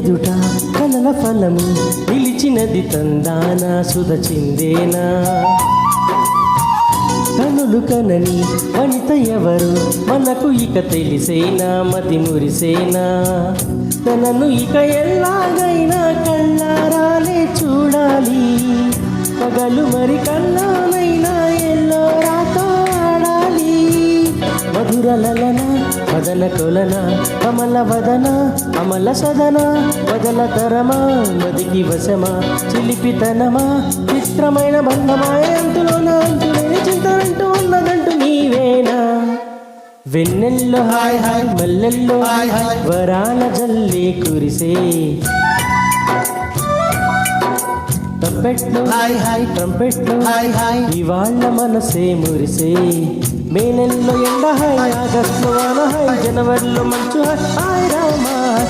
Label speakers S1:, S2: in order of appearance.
S1: ఎదుట కలల ఫలము నిలిచినది తందాన సుధ చిందేనా కనులు కనని వనిత ఎవరు మనకు ఇక తెలిసేనా మతి మురిసేనా తనను ఇక ఎలాగైనా కళ్ళారాలే చూడాలి పగలు మరి కల్లానైనా ఎల్లో రాతో ఆడాలి మధుర లలన వదన కొలన కమల వదన అమల సదన వదల తరమా మదికి వశమా చిలిపితనమా చిత్రమైన బంధమాయ అంతులోన అంతులేని చింతనంటూ ఉన్నదంటూ నీవేనా వెన్నెల్లో హాయ్ హాయ్ మల్లెల్లో హాయ్ హాయ్ వరాల జల్లి కురిసే ట్రంపెట్లు హాయ్ హాయ్ ట్రంపెట్లు హాయ్ హాయ్ ఇవాళ్ళ మనసే మురిసే మే నెలలో ఎండ హాయ్ ఆగస్టులో వాన హాయ్ జనవరిలో మంచు హాయ్ రామా